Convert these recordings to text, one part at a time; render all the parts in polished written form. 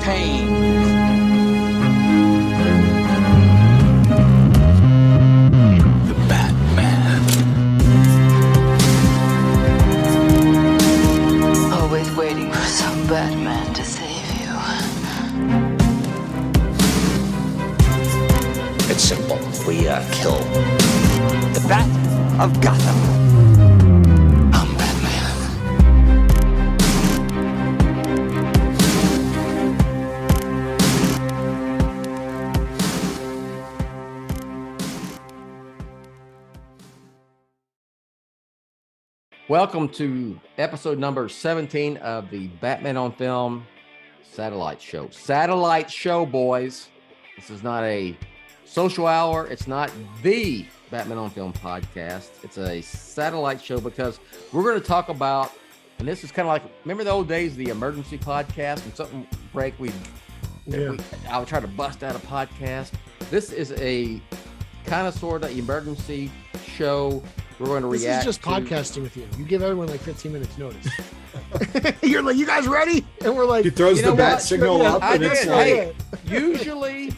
pain. The Batman. Always waiting for some Batman to save you. It's simple. We kill The Bat of Gotham. I'm Batman. Welcome to episode number 17 of the Batman on Film Satellite Show. Satellite Show, boys. This is not a social hour. It's not the Batman on Film podcast. It's a satellite show because we're going to talk about, and this is kind of like, remember the old days, the emergency podcast, when something break, I would try to bust out a podcast. This is a kind of sort of emergency show. We're going to react. This is just podcasting with you. You give everyone like 15 minutes notice. You're like, you guys ready? And we're like, he throws the bat signal up. I and did. it's Hey, usually,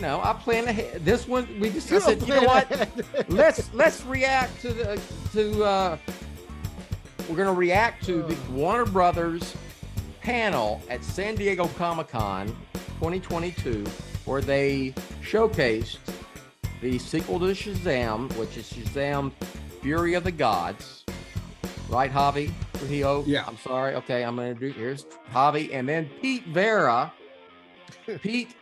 I plan ahead. This one, I said, you know what? Let's react to we're going to react to the Warner Brothers panel at San Diego Comic-Con 2022, where they showcased the sequel to SHAZAM, which is SHAZAM: Fury of the Gods. Right, Javi? Trujillo? Yeah. I'm sorry. Okay, I'm going to do, here's Javi. And then Pete Verra. Pete,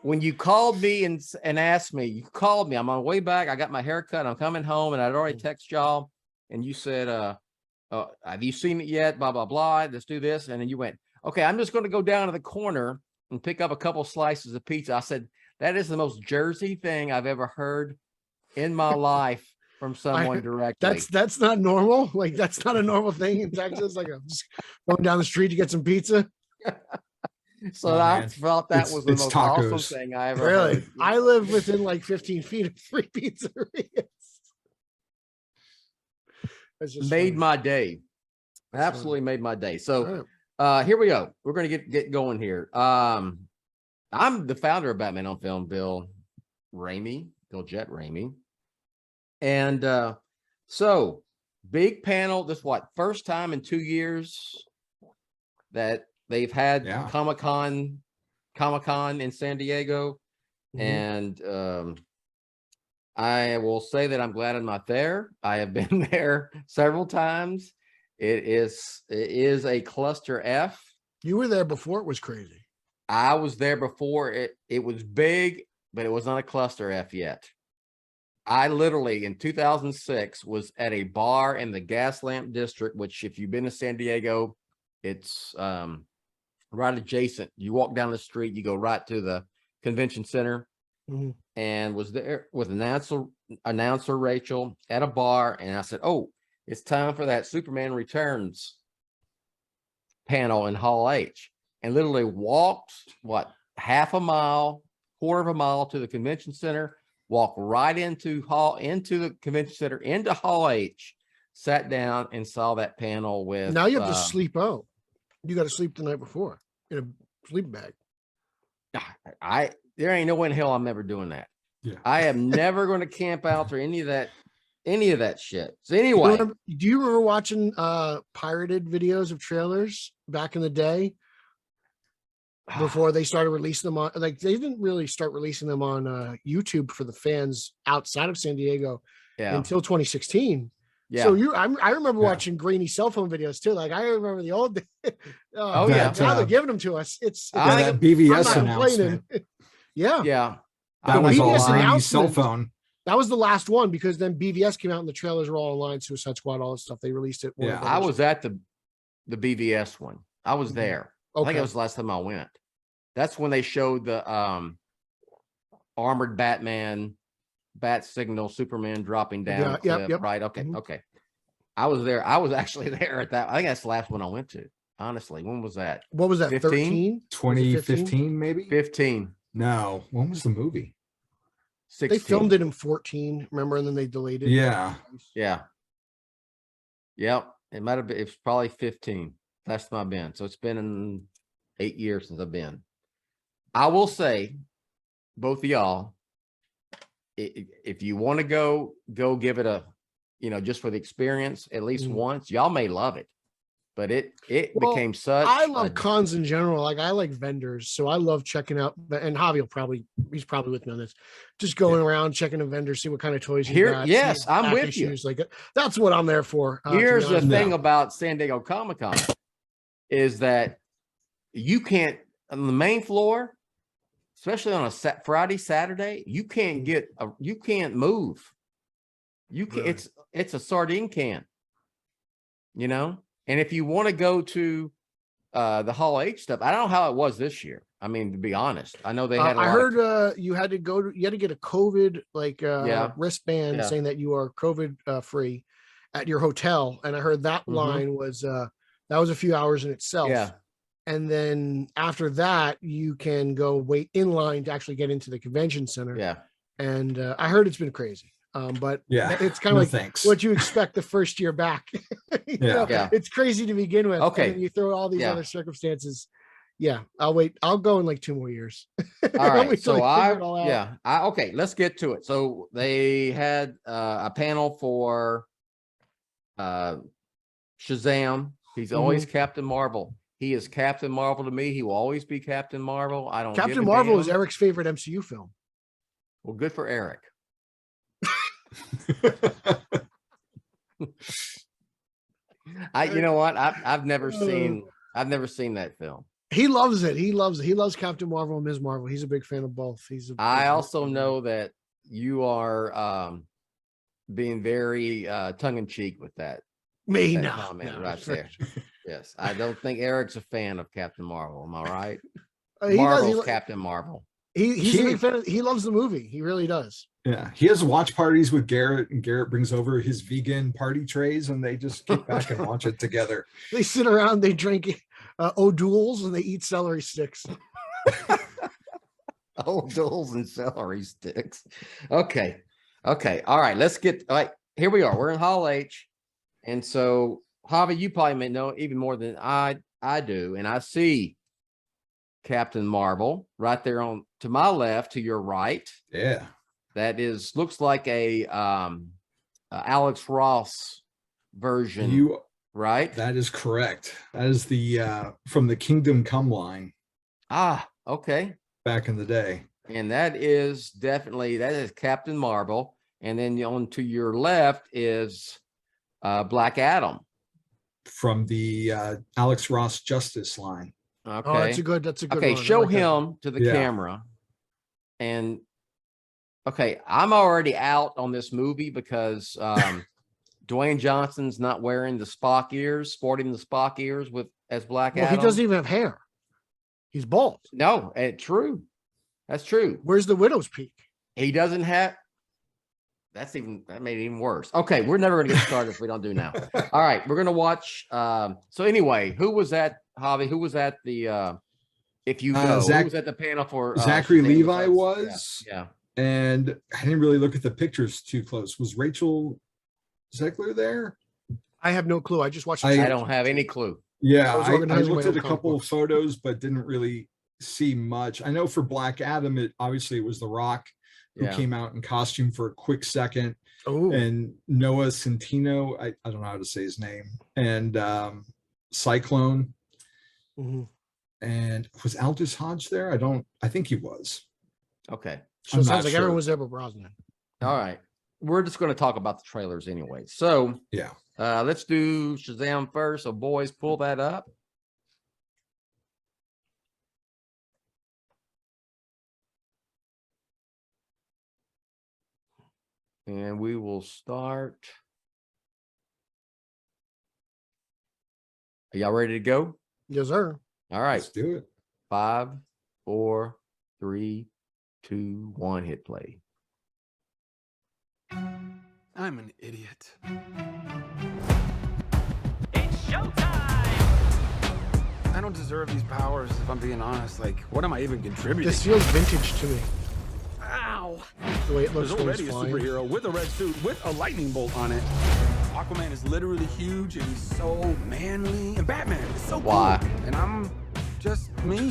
when you called me and asked me, you called me. I'm on the way back. I got my hair cut. I'm coming home, and I'd already texted y'all. And you said, have you seen it yet? Blah, blah, blah. Let's do this. And then you went, okay, I'm just going to go down to the corner and pick up a couple slices of pizza. I said, that is the most Jersey thing I've ever heard in my life from someone directly. That's not normal. Like, that's not a normal thing in Texas. Like, I'm just going down the street to get some pizza. So I felt that was the most tacos. awesome thing I ever Really? heard. I live within like 15 feet of 3 pizzerias. That's just Made funny. my day. Absolutely made my day. So All here we go. We're going to get going here. I'm the founder of Batman on Film, Bill Jett Ramey. And so big panel. This first time in 2 years that they've had Comic-Con in San Diego. And I will say that I'm glad I'm not there. I have been there several times. It is a cluster F. You were there before it was crazy. I was there before it was big, but it was not a cluster F yet. I literally in 2006 was at a bar in the Gaslamp District, which if you've been to San Diego, it's right adjacent. You walk down the street, you go right to the convention center, and was there with announcer Rachel at a bar, and I said, "Oh, it's time for that Superman Returns panel in Hall H." And literally walked half a mile, quarter of a mile to the convention center, walked right into the convention center, into Hall H, sat down and saw that panel with. Now you have to sleep out. You got to sleep the night before in a sleep bag. There ain't no way in hell I'm ever doing that. Yeah. I am never going to camp out or any of that shit. So anyway, Do you remember watching pirated videos of trailers back in the day? Before they started releasing them on, like, they didn't really start releasing them on YouTube for the fans outside of San Diego until 2016. Yeah. So I remember watching grainy cell phone videos too. Like, I remember the old days. Oh, yeah. Now they're giving them to us. It's that BVS I'm not complaining. announcement. Yeah. That was all BVS on cell announcement. phone. That was the last one because then BVS came out and the trailers were all online. Suicide Squad, all that stuff. They released it. Yeah. I was at the BVS one. I was there. I think it was the last time I went. That's when they showed the armored Batman, bat signal, Superman dropping down. Right. Okay. Okay. I was there. I was actually there at that. I think that's the last one I went to. Honestly, when was that? What was that? 13? 2015, maybe? 15. No. When was the movie? 16. They filmed it in 14, remember? And then they delayed it. Yeah. Yeah. Yep. It might have been, it's probably 15. That's my been. So it's been 8 years since I've been. I will say, both of y'all, if you want to go give it just for the experience at least once, y'all may love it. But it became such. I love cons in general. Like I like vendors, so I love checking out. And Javi he's probably with me on this. Just going around checking a vendor, see what kind of toys you got. Yes, I'm with you. Like that's what I'm there for. Here's the thing about San Diego Comic-Con is that you can't on the main floor, especially on a Friday, Saturday, you can't move. You can really? It's a sardine can, And if you want to go to the Hall H stuff, I don't know how it was this year. I mean, to be honest, I know they had. I heard you had to get a COVID wristband saying that you are COVID free at your hotel, and I heard that line was that was a few hours in itself. Yeah. And then after that, you can go wait in line to actually get into the convention center. Yeah. And I heard it's been crazy. But it's kind of what you expect the first year back. It's crazy to begin with. Okay. And then you throw all these other circumstances. Yeah. I'll wait. I'll go in like 2 more years. All right. So okay, let's get to it. So they had a panel for SHAZAM. He's always Captain Marvel. He is Captain Marvel to me. He will always be Captain Marvel. Captain Marvel is Eric's favorite MCU film. Well, good for Eric. You know what? I've never seen that film. He loves it. He loves Captain Marvel and Ms. Marvel. He's a big fan of both. I also know that you are being very tongue-in-cheek with that. Comment right there. Yes. I don't think Eric's a fan of Captain Marvel. Am I right? Marvel's Captain Marvel. He's a big fan he loves the movie. He really does. Yeah, he has watch parties with Garrett, and Garrett brings over his vegan party trays, and they just kick back and watch it together. They sit around, they drink O'Doul's, and they eat celery sticks. O'Doul's and celery sticks. Okay. All right. Let's get here. We are. We're in Hall H, and so Javi, you probably may know even more than I do, and I see Captain Marvel right there to my left, to your right. Yeah. That looks like a Alex Ross version, right? That is correct. That is the from the Kingdom Come line. Ah, okay. Back in the day. And that is Captain Marvel. And then on to your left is Black Adam. From the Alex Ross Justice line. Okay. Oh, that's a good okay, one. Show him to the camera. And okay, I'm already out on this movie because Dwayne Johnson's not wearing the Spock ears, sporting the Spock ears as Black Adam. He doesn't even have hair. He's bald. No, true. That's true. Where's the widow's peak? He doesn't have. That made it even worse. Okay, we're never going to get started if we don't do now. All right, we're going to watch. So anyway, who was at Javi? Who was at the? If you know, who was at the panel for Zachary Levi was. Yeah. And I didn't really look at the pictures too close. Was Rachel Zegler there? I have no clue. I just watched. I don't have any clue. Yeah, I looked at a couple of photos, but didn't really see much. I know for Black Adam, it was The Rock who came out in costume for a quick second. Oh. And Noah Centino, I don't know how to say his name, and Cyclone. Mm-hmm. And was Aldous Hodge there? I think he was. Okay. So it sounds like everyone was there but Brosnan. All right. We're just going to talk about the trailers anyway. So let's do SHAZAM first. So boys, pull that up. And we will start. Are y'all ready to go? Yes, sir. All right. Let's do it. 5, 4, 3, 2, 1, hit play. I'm an idiot. It's showtime! I don't deserve these powers, if I'm being honest. Like, what am I even contributing? This feels vintage to me. Ow! The way it looks. There's already a superhero with a red suit with a lightning bolt on it. Aquaman is literally huge and he's so manly. And Batman is so cool. And I'm Just me.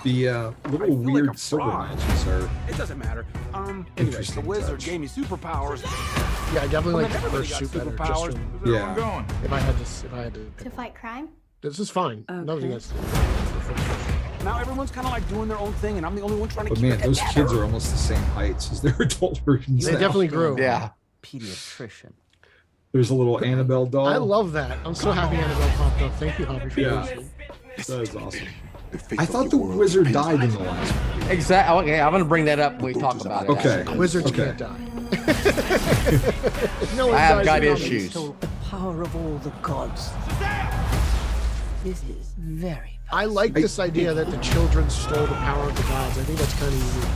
The little weird like silver fraud. matches are It doesn't matter. Anyway, the Interesting wizard touch. gave me superpowers. Yeah, I definitely like the Everybody first got suit better. superpowers. Just Where's Yeah. everyone going? if I had to To pick, fight crime? this is fine. Nothing Okay. against it. Now everyone's kind of like doing their own thing, and I'm the only one trying to But keep man, it those together. kids are almost the same heights as their adult versions. They now. definitely grew. Yeah. Pediatrician. There's a little Annabelle doll. I love that. I'm so happy Annabelle popped up. Thank you, Javi, for Yeah. posting. That is awesome. I thought the wizard died in the last one. Exactly. Okay, I'm going to bring that up when we talk about it. Okay. actually. Wizards Okay. can't die. No one I have dies got in issues. Stole the power of all the gods. This is very I like this idea that the children stole the power of the gods. I think that's kind of unique.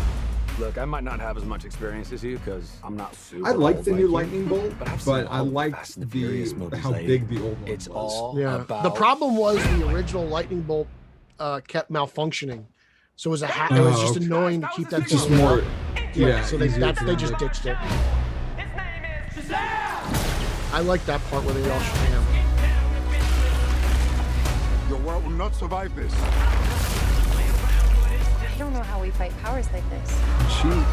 Look, I might not have as much experience as you because I'm not super. I like old the new you, lightning bolt, but I've seen but I all the like Fast and the Furious movies how lately. big the old one It's was. all Yeah. about The problem was the original lightning bolt kept malfunctioning, so it was it was just okay. annoying to keep that Just thing more, lit up. yeah. So they easier for they them just to- ditched it. His name is SHAZAM! I like that part where they all sham. Your world will not survive this. I don't know how we fight powers like this.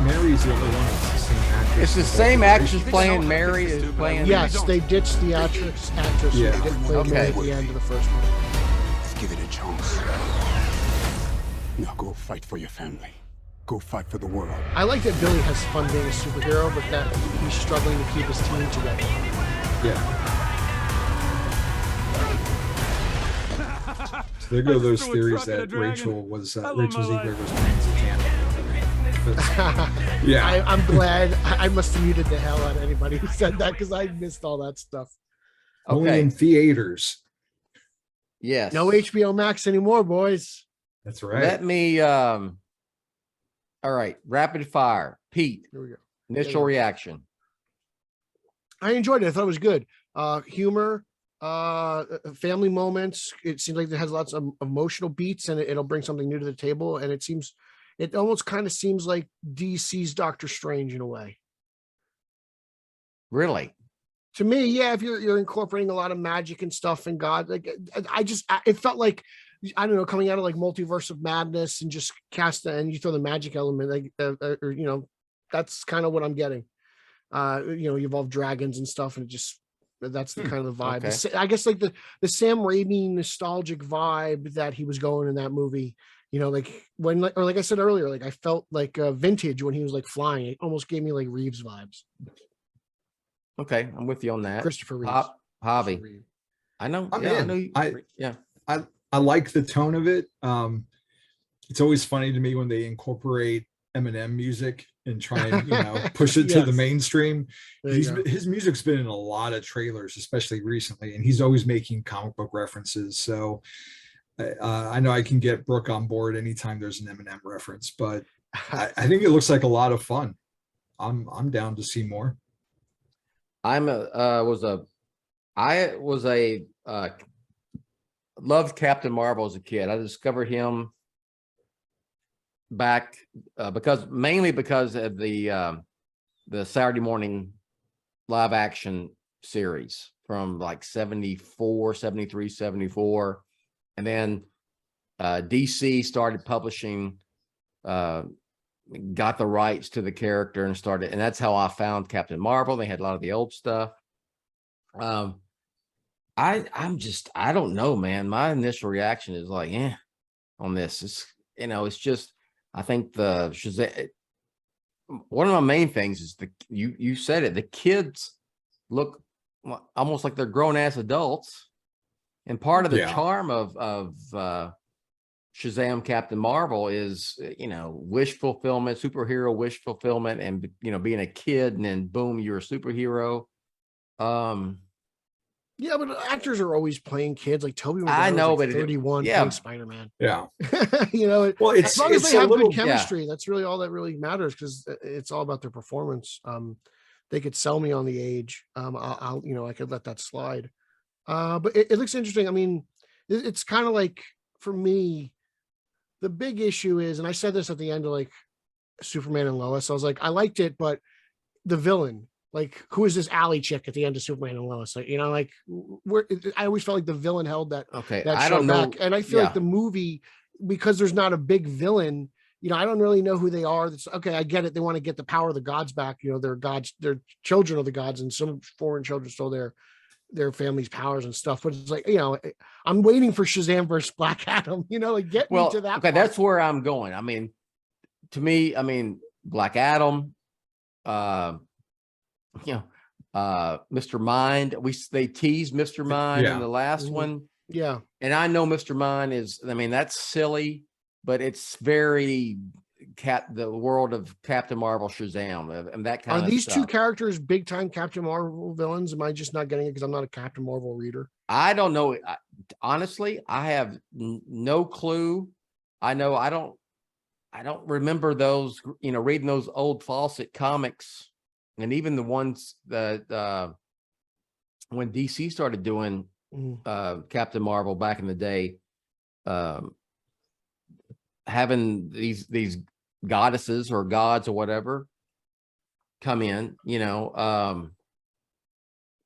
Mary's the only one that's the same actress. It's the same actress playing Mary as playing. Yes, they ditched the actress who Yeah. didn't play Okay. Mary at the end of the first one. Let's give it a chance. Now go fight for your family. Go fight for the world. I like that Billy has fun being a superhero, but that he's struggling to keep his team together. Yeah. So there go those threw a theories truck at a that dragon. Rachel was love Rachel my Ziegler life. was playing Satanic. Yeah. I'm glad. I must have muted the hell out of anybody who said that because I missed all that stuff. Only Okay. in theaters. Yes. No HBO Max anymore, boys. That's right. Let me. All right. Rapid fire. Pete. Here we go. Initial reaction. I enjoyed it. I thought it was good. Humor, family moments. It seems like it has lots of emotional beats, and it'll bring something new to the table. And it almost kind of seems like DC's Doctor Strange in a way. Really? To me, yeah. If you're incorporating a lot of magic and stuff and God, like it felt like, I don't know, coming out of like Multiverse of Madness and just and you throw the magic element, like or that's kind of what I'm getting. You evolve dragons and stuff, and that's the kind of the vibe. Okay. I guess like the Sam Raimi nostalgic vibe that he was going in that movie. Like like I said earlier, like I felt like vintage when he was like flying. It almost gave me like Reeves vibes. Okay, I'm with you on that. Christopher Reeves. Javi. Reeves. I know. I'm yeah, I in. know. Yeah. I like the tone of it. It's always funny to me when they incorporate Eminem music and try and push it to the Yes. mainstream. There you go. His music's been in a lot of trailers, especially recently, and he's always making comic book references. So I know I can get Brooke on board anytime there's an Eminem reference, but I think it looks like a lot of fun. I'm down to see more. I loved Captain Marvel as a kid. I discovered him back mainly because of the Saturday morning live action series from like 74, 73, 74. And then DC started publishing, got the rights to the character and that's how I found Captain Marvel. They had a lot of the old stuff. I don't know, man. My initial reaction is like, on this. It's just, I think the SHAZAM, one of my main things is you said it, the kids look almost like they're grown ass adults. And part of the charm of SHAZAM Captain Marvel is, wish fulfillment, superhero wish fulfillment, and, being a kid and then boom, you're a superhero. Yeah, but actors are always playing kids. Like Toby Maguire I know, was like but 31 playing Spider-Man. Yeah. Well, it's as long as it's they a have little- good chemistry, that's really all that really matters, because it's all about their performance. They could sell me on the age. I could let that slide. But it looks interesting. I mean, it's kind of like, for me, the big issue is, and I said this at the end of like Superman and Lois, I was like, I liked it, but the villain, like, who is this alley chick at the end of Superman and Lois? Like, you know, like I always felt like the villain held that, Okay. that I show don't know. back. And I feel like the movie, because there's not a big villain, you know, I don't really know who they are. That's okay. I get it. They want to get the power of the gods back. You know, they're gods, they're children of the gods, and some foreign children stole their family's powers and stuff. But it's like, you know, I'm waiting for Shazam versus Black Adam, you know, like get me to that. Okay. That's where I'm going. I mean, to me, I mean, Black Adam, you know, Mr. Mind, they teased Mr. Mind in the last one. Yeah. And I know Mr. Mind is, I mean, that's silly, but it's very the world of Captain Marvel, Shazam, and that kind of Are these stuff. two characters big time Captain Marvel villains? Am I just not getting it because I'm not a Captain Marvel reader? I don't know. Honestly, I have no clue. I know I don't remember those, you know, reading those old Fawcett comics, and even the ones that when DC started doing Captain Marvel back in the day, having these goddesses or gods or whatever come in, you know,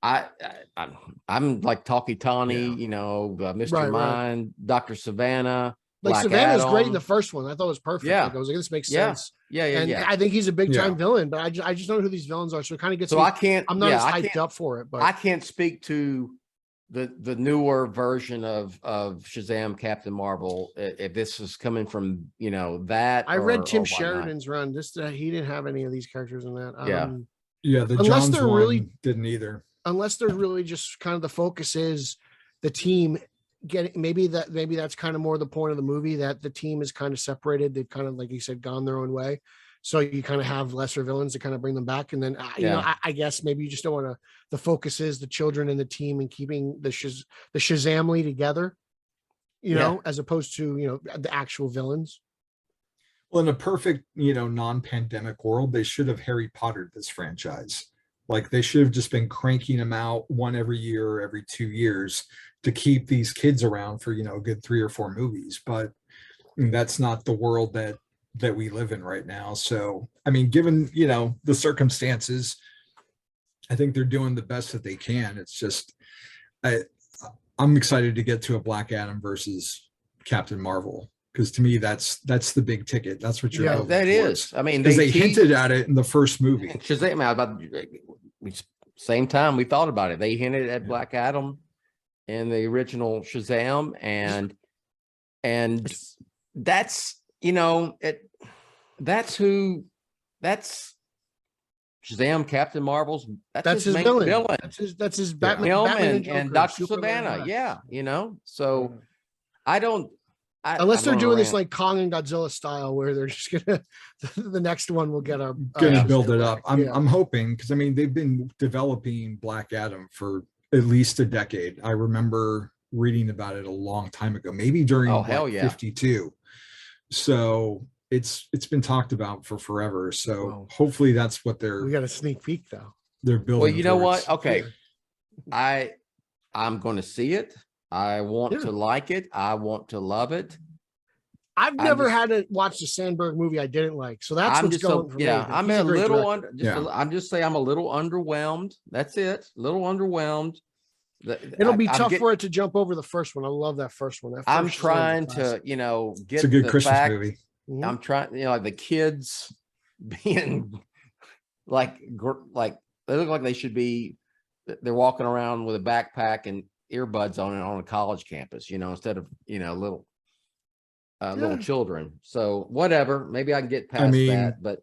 I'm like Talkie Tawny, you know, Mr. Mind, Dr. Savannah. Like Black Savannah's Adam. great in the first one. I thought it was perfect. Yeah. Like, I was like, this makes sense. Yeah. And I think he's a big time villain, but I just don't know who these villains are. So it kind of gets So me. I'm not as hyped up for it, but I can't speak to the newer version of Shazam Captain Marvel, if this is coming from, you know, that. I read Tim or Sheridan's run. He didn't have any of these characters in that. The unless Johns they're one really didn't either. Unless they're really just kind of the focus is the team getting, maybe that's kind of more the point of the movie, that the team is kind of separated. They've kind of, like you said, gone their own way. So you kind of have lesser villains to kind of bring them back. And then, you know, I guess maybe you just don't want to, the focus is the children and the team and keeping the Shazamly together, you know, as opposed to, you know, the actual villains. Well, in a perfect, you know, non-pandemic world, they should have Harry Pottered this franchise. Like, they should have just been cranking them out one every year, every 2 years to keep these kids around for, you know, a good 3 or 4 movies. But that's not the world that we live in right now. So, I mean, given, you know, the circumstances, I think they're doing the best that they can. It's just, I'm excited to get to a Black Adam versus Captain Marvel, because to me, that's the big ticket. That's what you're building towards. Is. I mean, because they hinted at it in the first movie. Shazam, same time we thought about it. They hinted at Black Adam in the original Shazam, and that's, you know, that's Shazam, Captain Marvel's. That's his main villain. That's his Batman. Batman and Dr. Savannah. Yeah, you know. So I don't. Unless they're doing this like Kong and Godzilla style, where they're just gonna the next one will get our gonna build it up. I'm hoping, because I mean, they've been developing Black Adam for at least a decade. I remember reading about it a long time ago, maybe during 52. So it's been talked about for forever. So hopefully that's what we got a sneak peek though. They're building. Well, you know what? Okay, I'm going to see it. I want to like it. I want to love it. I've never had to watch a Sandberg movie I didn't like. So that's what's going for me. I'm a little I'm just saying I'm a little underwhelmed. That's it. A little underwhelmed. It'll be tough for it to jump over the first one. I love that first one. I'm trying to, you know, get it's a good Christmas movie. I'm trying, you know, like the kids being like they look like they should be. They're walking around with a backpack and earbuds on a college campus, you know, instead of, you know, little children. So whatever, maybe I can get past that, but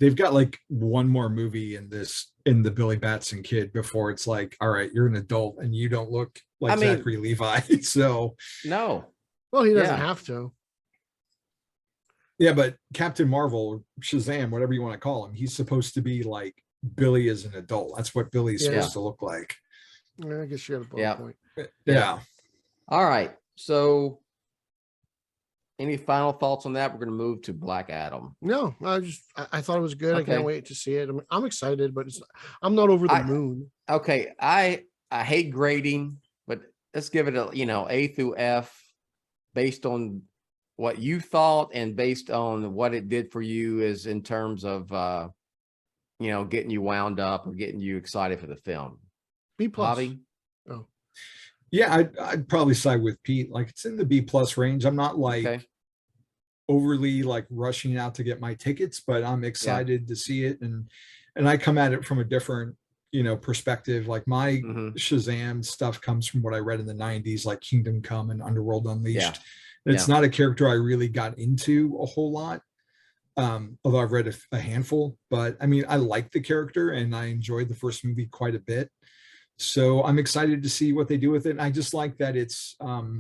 they've got like one more movie in the Billy Batson kid before it's like, all right, you're an adult and you don't look like Zachary Levi. So no. Well, he doesn't have to. Yeah, but Captain Marvel, Shazam, whatever you want to call him, he's supposed to be like Billy as an adult. That's what Billy's supposed to look like. I guess you got a point. Yeah. All right. So any final thoughts on that? We're going to move to Black Adam. No, I thought it was good. Okay. I can't wait to see it. I'm excited, but I'm not over the moon. Okay. I hate grading, but let's give it a, you know, A through F based on what you thought and based on what it did for you is in terms of getting you wound up or getting you excited for the film. B plus. Javi? Oh, Yeah, I'd probably side with Pete. Like, it's in the B plus range. I'm not like overly like rushing out to get my tickets, but I'm excited to see it. And I come at it from a different, perspective. Like my SHAZAM stuff comes from what I read in the 90s, like Kingdom Come and Underworld Unleashed. It's not a character I really got into a whole lot. Although I've read a handful, but I mean, I like the character and I enjoyed the first movie quite a bit. So I'm excited to see what they do with it. And I just like that it's not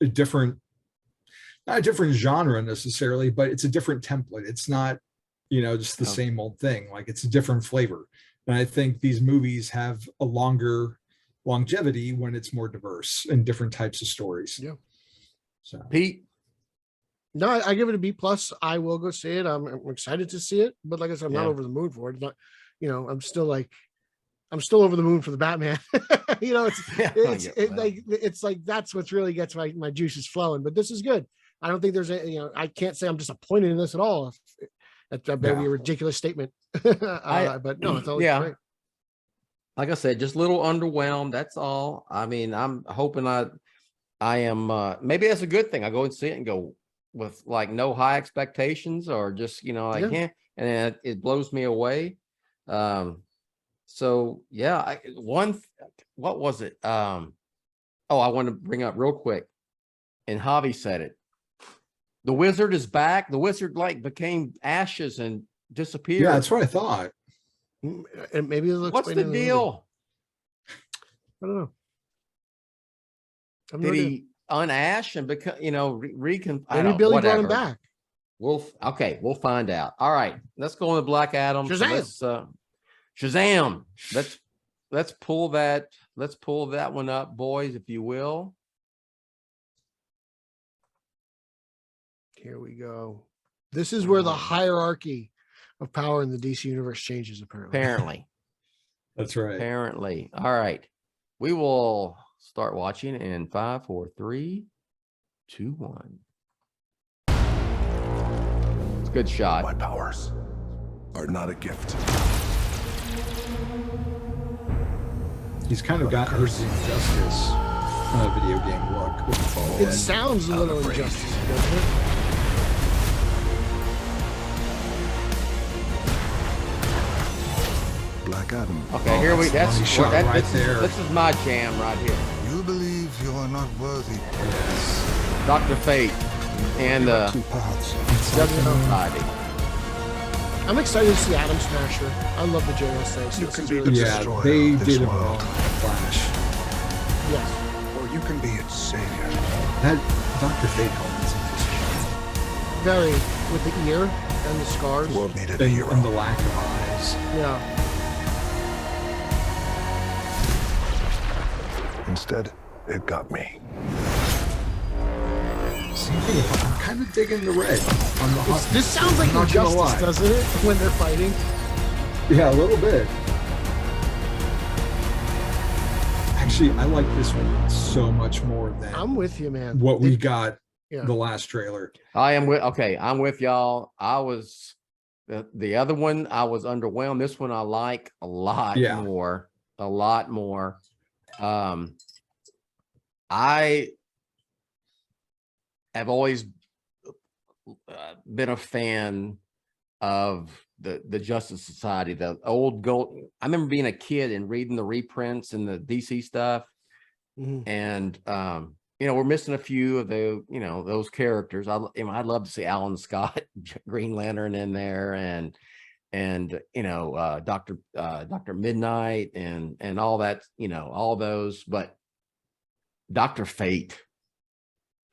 a different genre necessarily, but it's a different template. It's not, just the same old thing. Like, it's a different flavor. And I think these movies have a longer longevity when it's more diverse and different types of stories. Yeah. So Pete? No, I give it a B plus. I will go see it. I'm excited to see it, but like I said, I'm not over the moon for it. Not, I'm still over the moon for the Batman. It's like that's what really gets my juices flowing. But this is good. I don't think there's I can't say I'm disappointed in this at all. That may be a ridiculous statement. But no, it's always great. Like I said, just a little underwhelmed. That's all. I mean, I'm hoping I am. Maybe that's a good thing. I go and see it and go with like no high expectations, or just and then it blows me away. So yeah, what was it? I want to bring up real quick, and Javi said it. The wizard is back. The wizard became ashes and disappeared. Yeah, that's what I thought. And maybe what's the deal? I don't know. Did he unash and become, maybe Billy brought him back. We'll find out. All right, let's go on to Black Adam. Shazam. So Shazam. Let's pull that one up, boys, if you will. Here we go. This is where the hierarchy of power in the DC universe changes, apparently. That's right. Apparently. All right. We will start watching in 5, 4, 3, 2, 1. It's a good shot. My powers are not a gift. He's kind of got Earth's Injustice video game look. It sounds a little Injustice, doesn't it? Black Adam. Okay, here we This is my jam right here. You believe you are not worthy. Yes. Dr. Fate and Two paths. Justice Society. I'm excited to see Atom Smasher. I love the JSA. So You can be the destroyer they of this did world. Flash. Yes. Or you can be its savior. That Dr. Fate helmet is interesting. Very, with the ear and the scars. The world needed a hero. And the lack of eyes. Yeah. Instead, it got me. Same thing. I'm kind of digging the red on the Hawk. This sounds like Injustice, doesn't it? When they're fighting. Yeah, a little bit. Actually, I like this one so much more than I'm with you, man. what we got the last trailer. I'm with y'all. I was the other one, I was underwhelmed. This one I like a lot more. A lot more. I have always been a fan of the Justice Society, the old gold. I remember being a kid and reading the reprints and the DC stuff. And we're missing a few of the those characters. I'd love to see Alan Scott, Green Lantern in there, and Dr. Midnight and all that, all those. But Dr. Fate,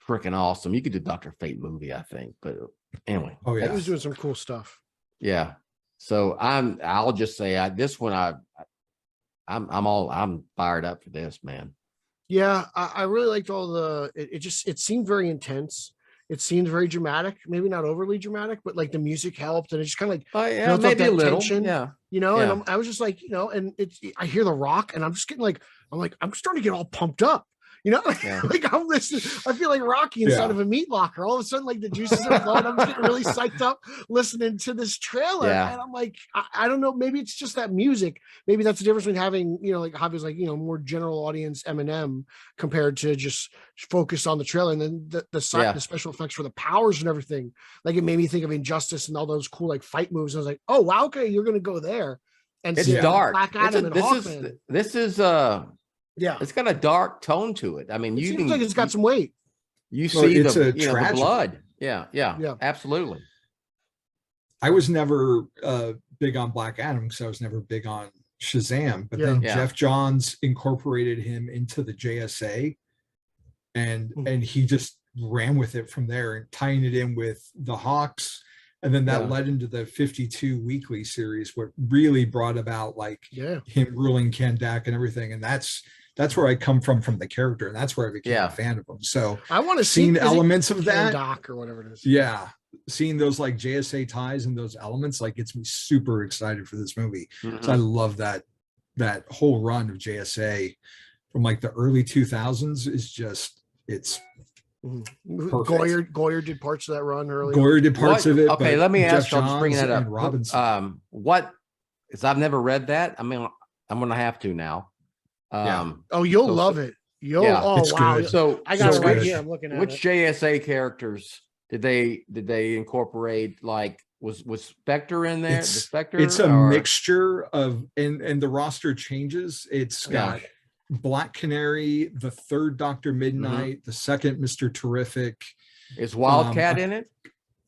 freaking awesome. You could do Dr. Fate movie, I think. But anyway, He was doing some cool stuff. Yeah. So I'll just say this one I'm fired up for this, man. Yeah, I really liked all the. It seemed very intense. It seemed very dramatic. Maybe not overly dramatic, but like the music helped, and it just kind of like built maybe up that a little tension, yeah. And I was just like, and I hear The Rock, and I'm just getting like, I'm starting to get all pumped up, You know, Yeah. like I'm listening. I feel like Rocky inside of a meat locker. All of a sudden, like the juices are flowing. I'm getting really psyched up listening to this trailer. Yeah. And I'm like, I don't know. Maybe it's just that music. Maybe that's the difference between having, you know, like Javi was like, you know, more general audience Eminem compared to just focus on the trailer. And then the special effects for the powers and everything. Like it made me think of Injustice and all those cool like fight moves. I was like, oh wow, okay, you're gonna go there. And It's dark. Black Adam and Hawkman. This is yeah, it's got a dark tone to it. I mean, it seems like it's got some weight. You see it's the, a you know, the tragedy. blood. Yeah, absolutely. I was never big on Black Adam because I was never big on Shazam, but then Jeff Johns incorporated him into the JSA, and he just ran with it from there, and tying it in with the Hawks, and then that led into the 52 weekly series, what really brought about like him ruling Kandak and everything, and that's where I come from the character, and that's where I became a fan of him. So I want to see elements of that Doc or whatever it is. Yeah, seeing those like JSA ties and those elements like gets me super excited for this movie. So I love that whole run of JSA from like the early 2000s is just it's perfect. Goyer did parts of that run earlier. Goyer did parts of it. Okay, let me ask you. I'll just bring Johns that up. and Robinson. What? Because I've never read that. I mean, I'm gonna have to now. Oh, you'll love it. Oh it's wow. good. So I got it right good. here. I'm looking at which it. JSA characters did they incorporate? Like was Spectre in there? The Spectre? It's a mixture of and the roster changes. It's got Black Canary, the third Dr. Midnight, the second Mr. Terrific. Is Wildcat in it?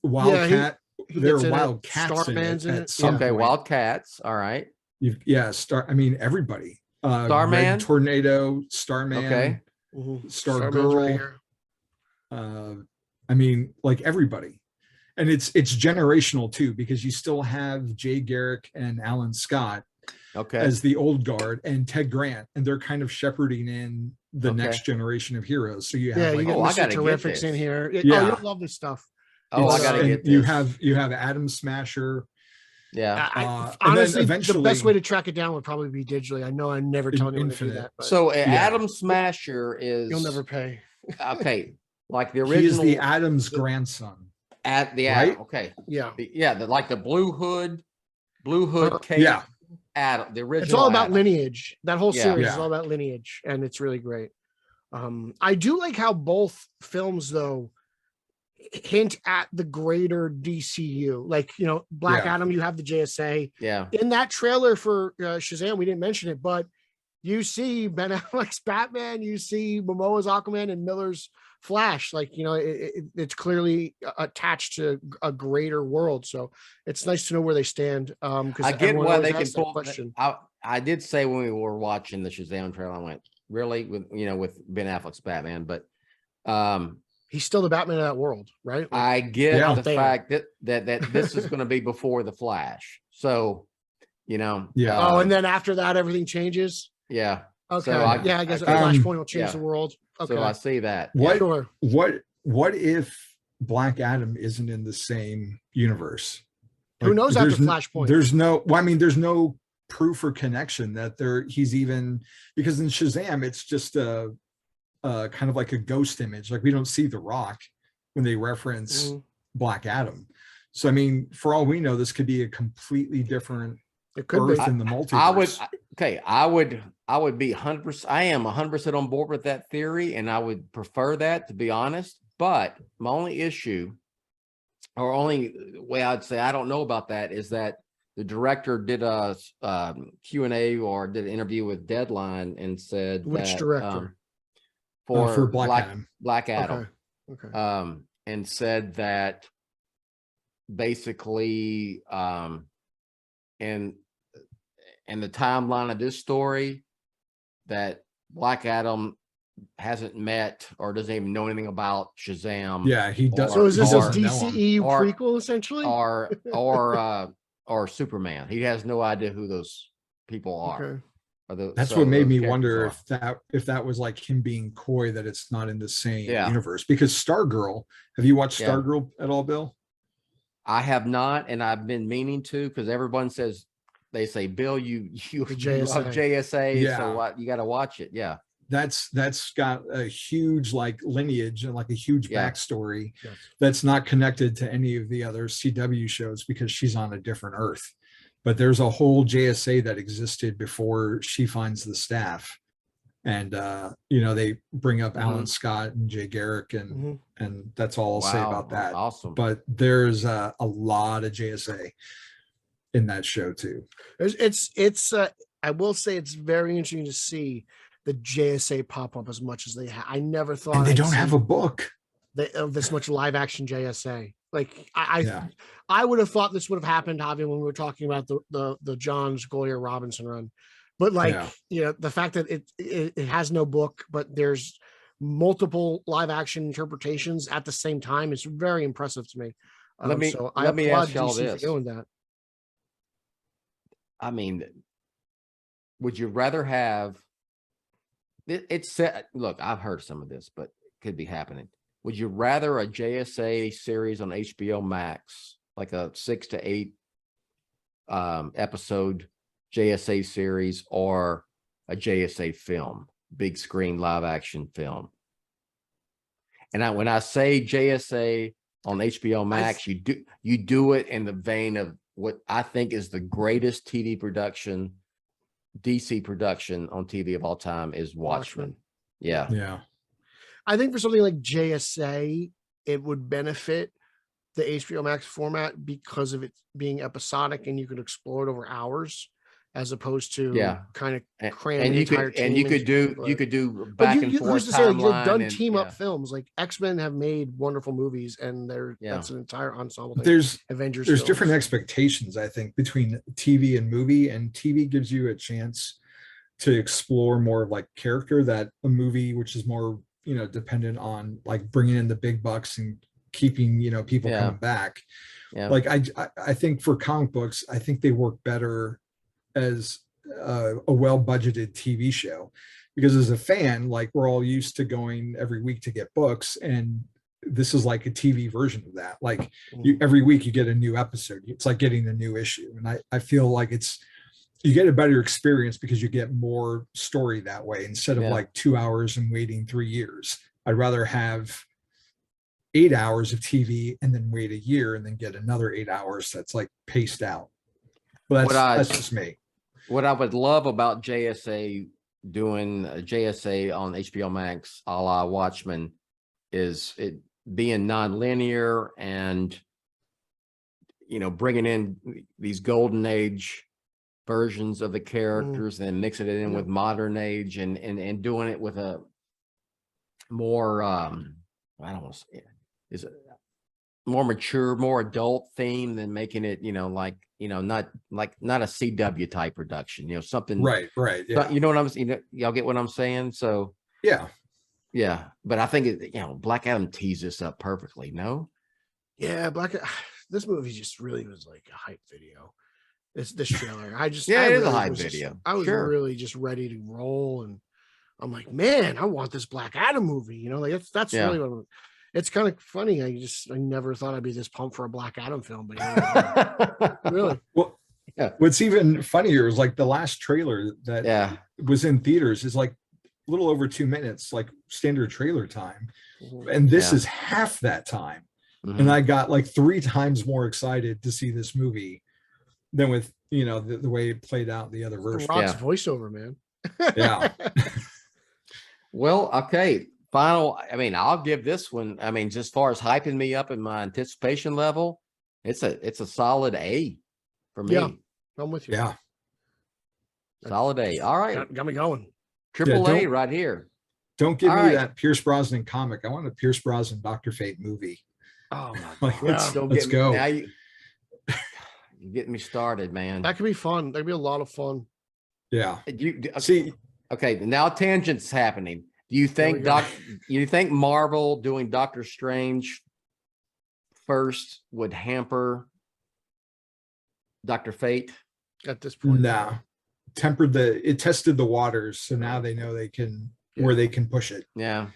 Wildcat. He there gets are in it. Wildcats Starman's in it. some Okay, point. Wildcats. All right. I mean everybody. Starman, Red Tornado, Starman, okay, Stargirl. Right here. I mean, like everybody, and it's generational too, because you still have Jay Garrick and Alan Scott as the old guard, and Ted Grant, and they're kind of shepherding in the next generation of heroes. So you have you got Mr. Terrific's in here. You'll love this stuff. I gotta get this. You have Atom Smasher. Yeah, honestly, the best way to track it down would probably be digitally. I know I'm never telling you to do that. But so Atom Smasher is you'll never pay. Okay, like the original. He is the Adam's grandson. At the right? Okay, yeah, like the blue hood cape. Adam, the original. It's all about Adam. lineage. That whole series is all about lineage, and it's really great. I do like how both films though hint at the greater DCU. Like, you know, Black Adam, you have the JSA. Yeah. In that trailer for Shazam, we didn't mention it, but you see Ben Affleck's Batman, you see Momoa's Aquaman, and Miller's Flash. Like, you know, it's clearly attached to a greater world. So it's nice to know where they stand. Because I get why they can pull. Question. I did say when we were watching the Shazam trailer, I went, really, with Ben Affleck's Batman, but he's still the Batman of that world, right? Like, I get the fact that this is going to be before the Flash. So, and then after that, everything changes. Yeah. Okay. So I guess Flashpoint will change the world. Okay. So I see that. What if Black Adam isn't in the same universe? Who knows after Flashpoint? There's no proof or connection that he's even, because in Shazam, it's just a kind of like a ghost image. Like we don't see The Rock when they reference Black Adam. So, I mean, for all we know, this could be a completely different Earth in the multiverse. I would be 100%. I am 100% on board with that theory, and I would prefer that, to be honest. But my only issue, or only way I'd say I don't know about that, is that the director did a Q&A or did an interview with Deadline and said director for Black Adam. Okay. And said that basically in the timeline of this story, that Black Adam hasn't met or doesn't even know anything about Shazam. Yeah, he does. So is this a DCEU prequel essentially? Or Superman? He has no idea who those people are. Okay. That's what made me wonder if that was like him being coy, that it's not in the same universe. Because Stargirl, have you watched Stargirl at all, Bill? I have not, and I've been meaning to, because everyone says, they say, Bill, you love JSA, so you got to watch it. Yeah. that's got a huge like lineage and like a huge backstory Yes. that's not connected to any of the other CW shows because she's on a different Earth. But there's a whole JSA that existed before she finds the staff. And they bring up Alan Scott and Jay Garrick, and that's all I'll say about that. Awesome. But there's a lot of JSA in that show too. I will say it's very interesting to see the JSA pop up as much as they have. I never thought. And they don't have a book of this much live action JSA. Like I would have thought this would have happened, Javi, when we were talking about the John Goyer Robinson run. But the fact that it has no book, but there's multiple live action interpretations at the same time is very impressive to me. Let me ask y'all this. For doing that. I mean, would you rather have it's set? Look, I've heard some of this, but it could be happening. Would you rather a JSA series on HBO Max, like a 6 to 8 episode JSA series, or a JSA film, big screen live action film? And when I say JSA on HBO Max, you do it in the vein of what I think is the greatest TV production, DC production on TV of all time, is Watchmen. Yeah. I think for something like JSA, it would benefit the HBO Max format because of it being episodic and you could explore it over hours, as opposed to kind of cram and the you entire could, and you could do but back and forth who's to say, like, timeline. they've done and, team up films. Like X-Men have made wonderful movies, and that's an entire ensemble thing. There's Avengers. There's different expectations, I think, between TV and movie, and TV gives you a chance to explore more of like character that a movie, which is more dependent on like bringing in the big bucks and keeping people coming back. Like I think for comic books, I think they work better as a well-budgeted TV show, because as a fan, like, we're all used to going every week to get books, and this is like a TV version of that. Like every week you get a new episode. It's like getting a new issue, and I feel like you get a better experience because you get more story that way, instead of like 2 hours and waiting 3 years. I'd rather have 8 hours of TV and then wait a year and then get another 8 hours that's like paced out. But that's just me. What I would love about JSA, doing a JSA on HBO Max a la Watchmen, is it being non-linear and bringing in these golden age versions of the characters and mixing it in with modern age, and doing it with a more I don't want to say it, is it more mature, more adult theme than making it not a CW type production, something right you know what I'm saying? Y'all get what I'm saying? So yeah, but I think Black Adam teased this up perfectly. No, this movie just really was like a hype video. This trailer, it is a hype video. I was really just ready to roll, and I'm like, man, I want this Black Adam movie. That's really what it's kind of funny. I never thought I'd be this pumped for a Black Adam film, but really. Well, what's even funnier is like the last trailer that was in theaters is like a little over 2 minutes, like standard trailer time, and this is half that time. And I got like 3 times more excited to see this movie than with the way it played out the other version. Rock's voiceover, man. Well, okay. Final. I mean, I'll give this one. I mean, just as far as hyping me up in my anticipation level, it's a solid A for me. Yeah, I'm with you. Yeah, solid A. All right, got me going. Triple A right here. Don't give me that Pierce Brosnan comic. I want a Pierce Brosnan Dr. Fate movie. Oh my God. Let's go. Now you're getting me started, man. That could be fun. That'd be a lot of fun. Yeah. See, okay, now tangents happening. Do you think you think Marvel doing Doctor Strange first would hamper Dr. Fate at this point? No. It tested the waters, so now they know they can where they can push it. Yeah.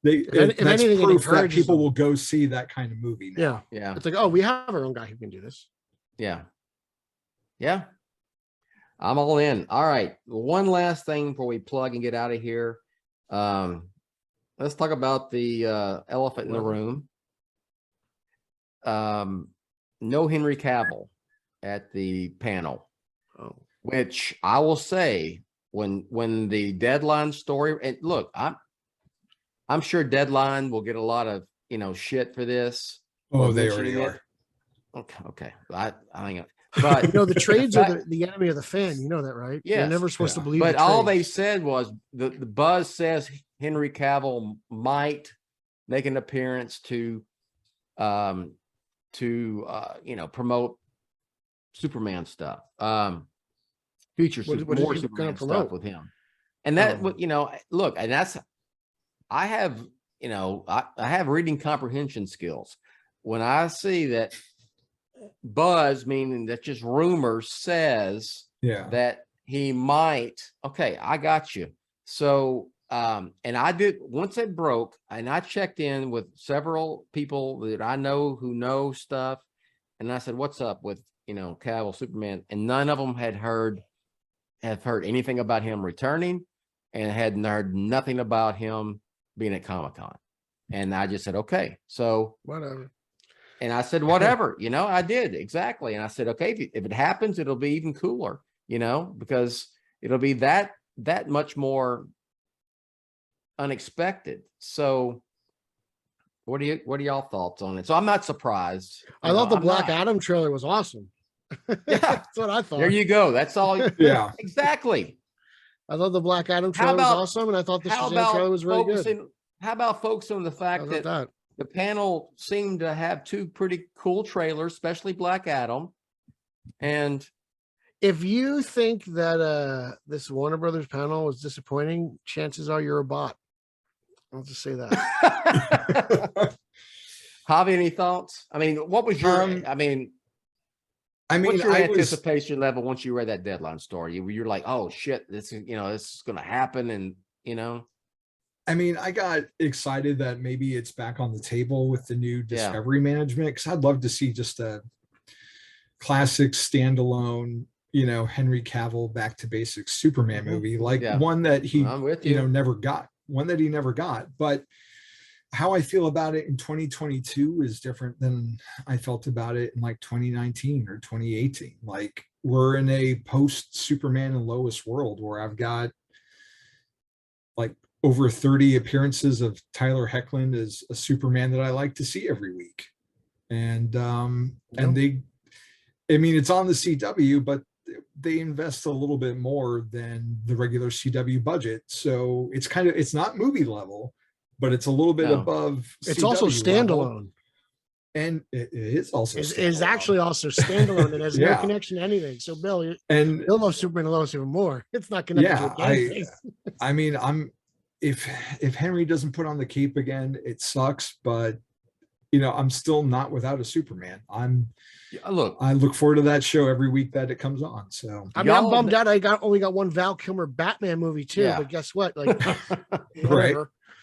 That's proof that people will go see that kind of movie now. Yeah. It's like, oh, we have our own guy who can do this. Yeah. I'm all in. All right. One last thing before we plug and get out of here. Let's talk about the elephant in the room. No Henry Cavill at the panel, which I will say when the Deadline story, and look, I'm sure Deadline will get a lot of shit for this. Oh, they already are. Okay. I think, but the trades are the enemy of the fan. You know that, right? Yes. You're never supposed to believe. But all they said was the buzz says Henry Cavill might make an appearance to promote Superman stuff, future more Superman stuff with him. And that, look, and that's, I have reading comprehension skills. When I see that buzz, meaning that just rumors, says that he might, okay, I got you. So, and I did, once it broke, and I checked in with several people that I know who know stuff, and I said, what's up with Cavill Superman? And none of them have heard anything about him returning, and had heard nothing about him being at Comic-Con. And I just said, okay, so whatever. And I said, whatever, I did exactly. And I said, okay, if it happens, it'll be even cooler, because it'll be that much more unexpected. So what are y'all thoughts on it? So I'm not surprised. I thought the Black Adam trailer was awesome. Yeah, that's what I thought. There you go. That's all. Yeah, exactly. I thought the Black Adam trailer was awesome, and I thought the Shazam trailer was really good. How about focusing on the fact that the panel seemed to have two pretty cool trailers, especially Black Adam. And if you think that this Warner Brothers panel was disappointing, chances are you're a bot. I'll just say that. Javi, any thoughts? I mean, what was your? What's your anticipation level once you read that Deadline story? You're like, oh shit, this is this is going to happen, and I got excited that maybe it's back on the table with the new Discovery management, because I'd love to see just a classic standalone, Henry Cavill back to basics Superman movie, like one that he never got, But how I feel about it in 2022 is different than I felt about it in like 2019 or 2018. Like, we're in a post Superman and Lois world where I've got like over 30 appearances of Tyler Hoechlin as a Superman that I like to see every week. And it's on the CW, but they invest a little bit more than the regular CW budget. So it's not movie level, but it's a little bit above. It's CW also standalone. level. And it is also is actually also standalone. It has no connection to anything. So Bill, you'll love Superman and Lois even more. It's not connected to anything. If Henry doesn't put on the cape again, it sucks, but I'm still not without a Superman. I look forward to that show every week that it comes on. So I'm bummed out. I only got one Val Kilmer Batman movie too, but guess what? Like, right.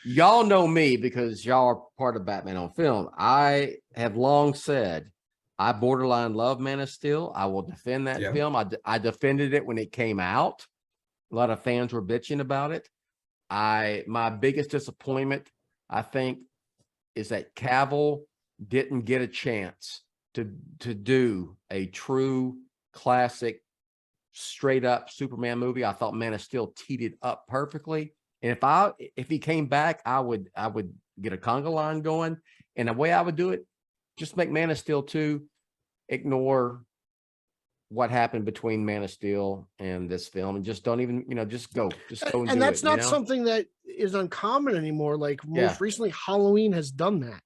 Y'all know me because y'all are part of Batman on Film. I have long said I borderline love Man of Steel. I will defend that film. I defended it when it came out. A lot of fans were bitching about it. My biggest disappointment, I think, is that Cavill didn't get a chance to do a true classic, straight up Superman movie. I thought Man of Steel teed it up perfectly. And if he came back, I would get a conga line going. And the way I would do it, just make Man of Steel 2, ignore what happened between Man of Steel and this film, and just don't even, just go and and that's not something that is uncommon anymore. Like most recently, Halloween has done that.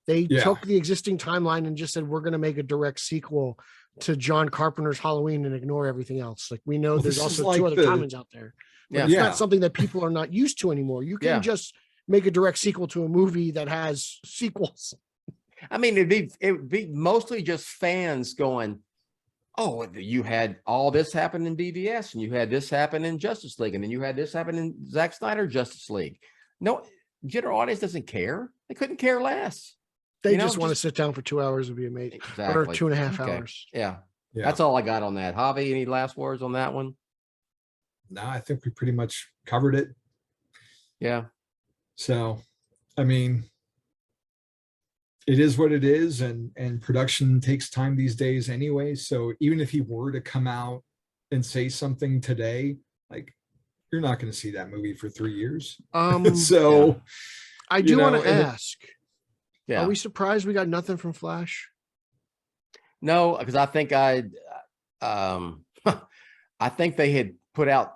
They took the existing timeline and just said, we're going to make a direct sequel to John Carpenter's Halloween and ignore everything else. Like, we know there's also two other timelines out there. But it's not something that people are not used to anymore. You can just make a direct sequel to a movie that has sequels. I mean, it'd be mostly just fans going, oh, you had all this happen in BVS, and you had this happen in Justice League, and then you had this happen in Zack Snyder Justice League. No, general audience doesn't care. They couldn't care less. They just want to sit down for 2 hours and be amazing. Exactly. Or 2.5 hours. Yeah. That's all I got on that. Javi, any last words on that one? No, I think we pretty much covered it. Yeah. So, I mean, it is what it is, and production takes time these days anyway. So even if he were to come out and say something today, like, you're not going to see that movie for 3 years. So I do want to ask, yeah, are we surprised we got nothing from Flash? No, because I think I think they had put out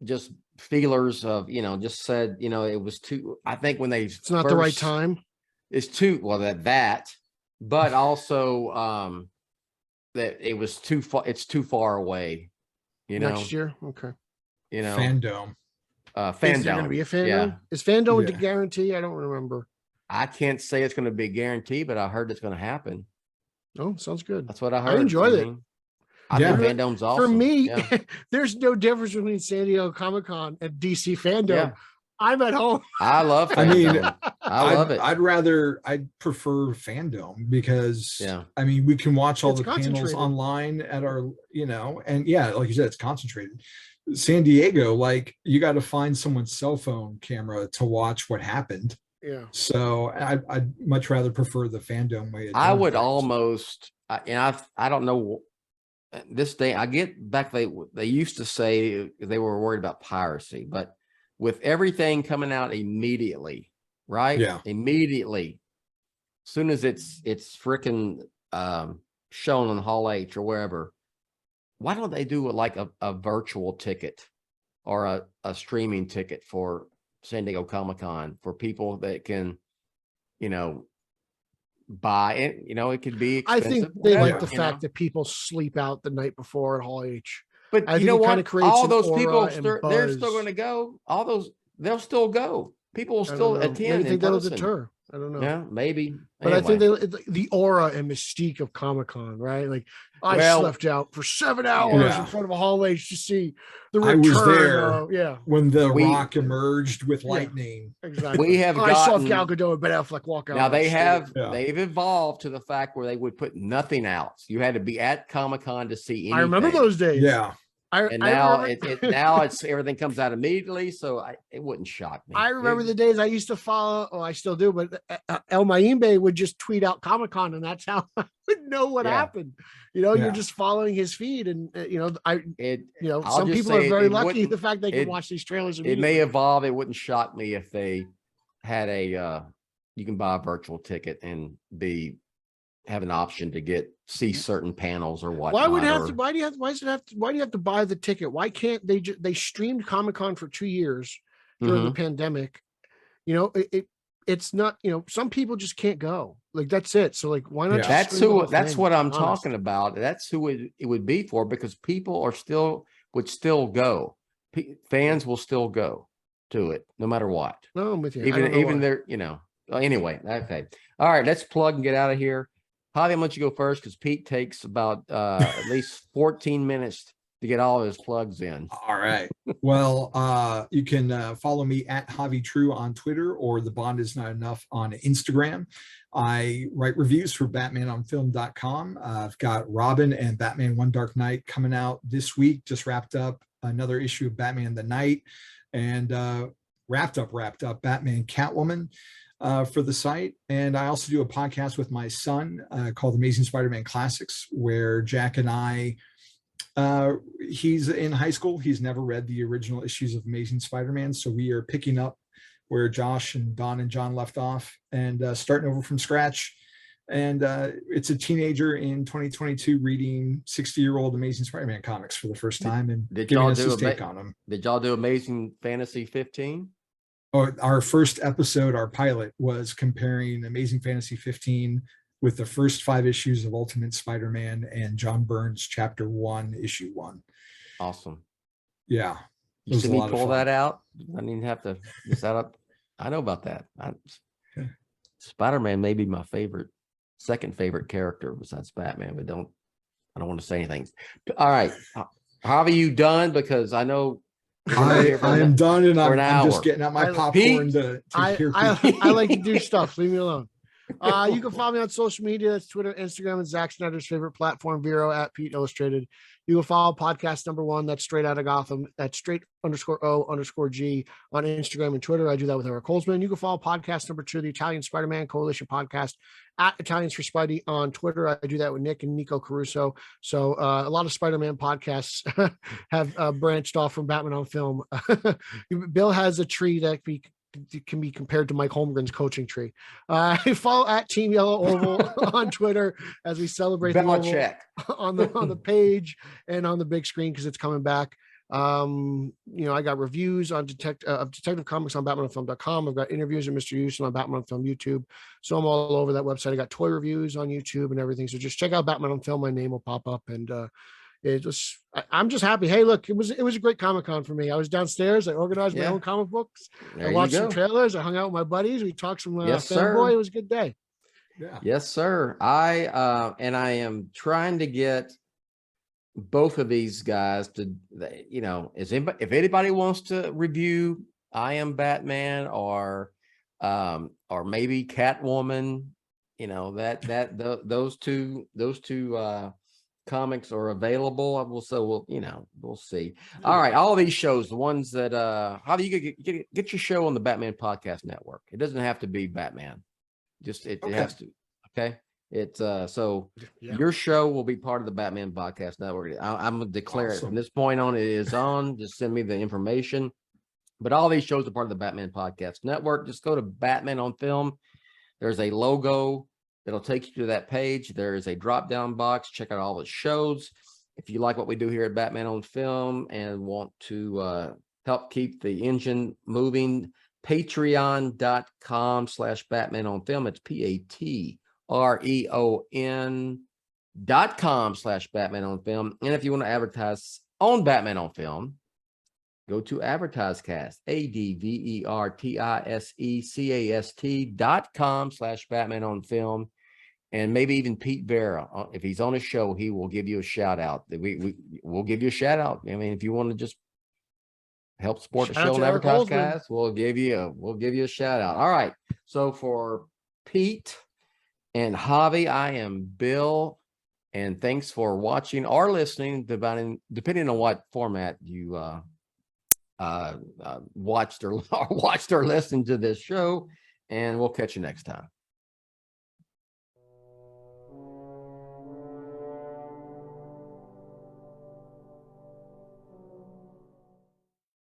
just feelers of, just said, it was too, I think when it's not the right time. It's too, well, but also that it was too far, it's too far away, next year. Okay. Fandom. Is there going to be a Fandom? Yeah. Is Fandom a guarantee? I don't remember. I can't say it's going to be a guarantee, but I heard it's going to happen. Oh, sounds good. That's what I heard. I enjoyed it. I think Fandom's awesome. For me, there's no difference between San Diego Comic-Con and DC Fandom. Yeah. I'm at home. I love Fandom. I love it. I'd prefer Fandom because I mean, we can watch all the panels online at our, and like you said, it's concentrated. San Diego, like, you got to find someone's cell phone camera to watch what happened. Yeah. So I'd much rather prefer the Fandom way. I would almost, and I don't know this day. I get back. They used to say they were worried about piracy, but with everything coming out immediately, right? Yeah. Immediately, as soon as it's freaking shown on Hall H or wherever. Why don't they do like a virtual ticket or a streaming ticket for San Diego Comic-Con for people that can, buy it? It could be expensive. I think they like the fact that people sleep out the night before at Hall H. But I think what? All those people, they're still going to go. They'll still go. People will still attend. I think that'll deter. I don't know. Yeah, maybe. But anyway. I think the aura and mystique of Comic-Con, right? Like, I slept out for 7 hours in front of a Hall H to see the return. I was there when the Rock emerged with lightning. Exactly. I saw Gal Gadot and Ben Affleck walk out. Now they've evolved to the fact where they would put nothing else. You had to be at Comic-Con to see anything. I remember those days. Yeah. Now it's everything comes out immediately, so it wouldn't shock me. I remember the days I used to follow. Oh, I still do, but El Mayimbe would just tweet out Comic-Con, and that's how I would know what happened. You're just following his feed, and some people are very lucky the fact they can watch these trailers. It may evolve. It wouldn't shock me if they had you can buy a virtual ticket and have an option to see certain panels or whatnot. Why do you have to buy the ticket? Why can't they streamed Comic-Con for 2 years during the pandemic? It's not, some people just can't go. Like, that's it. So, like, why not? That's what I'm talking about. That's who it would be for, because people would still go. Fans will still go to it no matter what. No, I'm with you. Even they're, anyway. Okay. All right. Let's plug and get out of here. Javi, I'm gonna let you go first because Pete takes about at least 14 minutes to get all of his plugs in. All right. Well, you can follow me at Javi True on Twitter, or The Bond Is Not Enough on Instagram. I write reviews for BatmanOnFilm.com. I've got Robin and Batman One Dark Knight coming out this week. Just wrapped up another issue of Batman the Night, and wrapped up Batman Catwoman for the site. And I also do a podcast with my son called Amazing Spider-Man Classics, where Jack and I, he's in high school. He's never read the original issues of Amazing Spider-Man. So we are picking up where Josh and Don and John left off and starting over from scratch. And it's a teenager in 2022 reading 60-year-old Amazing Spider-Man comics for the first time and giving us his take on them. Did y'all do Amazing Fantasy 15? Oh, our first episode, our pilot, was comparing Amazing Fantasy 15 with the first 5 issues of Ultimate Spider-Man and John Byrne's Chapter 1, Issue 1. Awesome. Yeah. You see me pull that out? I didn't even have to set up. I know about that. Spider-Man may be my second favorite character besides Batman, but I don't want to say anything. All right. Javi, you done? Because I know I am done, and I'm just getting out my popcorn to hear. I like to do stuff. Leave me alone. You can follow me on social media. That's Twitter, Instagram, and Zack Snyder's favorite platform, Vero at Pete Illustrated. You can follow podcast number 1. That's Straight Outta Gotham. That's straight_O_G on Instagram and Twitter. I do that with Eric Holzman. You can follow podcast number 2, the Italian Spider-Man Coalition podcast at Italians for Spidey on Twitter. I do that with Nick and Nico Caruso. So a lot of Spider-Man podcasts have branched off from Batman on Film. Bill has a tree that can be compared to Mike Holmgren's coaching tree. Follow at Team Yellow Oval on Twitter as we celebrate the Oval on the page and on the big screen because it's coming back. I got reviews on Detective Comics on BatmanOnFilm.com. I've got interviews with Mr. Houston on Batman on Film YouTube. So I'm all over that website. I got toy reviews on YouTube and everything. So just check out Batman on Film. My name will pop up and I'm just happy. Hey, look, it was a great Comic-Con for me. I was downstairs. I organized my own comic books. I watched some trailers. I hung out with my buddies. We talked some fanboy. It was a good day. Yeah. Yes, sir. I am trying to get both of these guys to, if anybody wants to review I Am Batman or maybe Catwoman, those two comics are available. We'll see. All right, all these shows, the ones that how do you get your show on the Batman Podcast Network? It doesn't have to be Batman, it has to. Okay, it's your show will be part of the Batman Podcast Network. I'm gonna declare it from this point on. It is on. Just send me the information. But all these shows are part of the Batman Podcast Network. Just go to Batman on Film. There's a logo that'll take you to that page. There is a drop-down box. Check out all the shows. If you like what we do here at Batman on Film and want to help keep the engine moving, patreon.com/Batman on Film. It's patreon.com/Batman on Film. And if you want to advertise on Batman on Film, go to AdvertiseCast, AdvertiseCast.com/Batman on Film. And maybe even Pete Verra, if he's on a show, he will give you a shout out. We'll give you a shout out. I mean, if you want to just help support the show and AdvertiseCast, we'll give you a shout out. All right. So for Pete and Javi, I am Bill, and thanks for watching or listening, depending on what format you watched or listened to this show. And we'll catch you next time.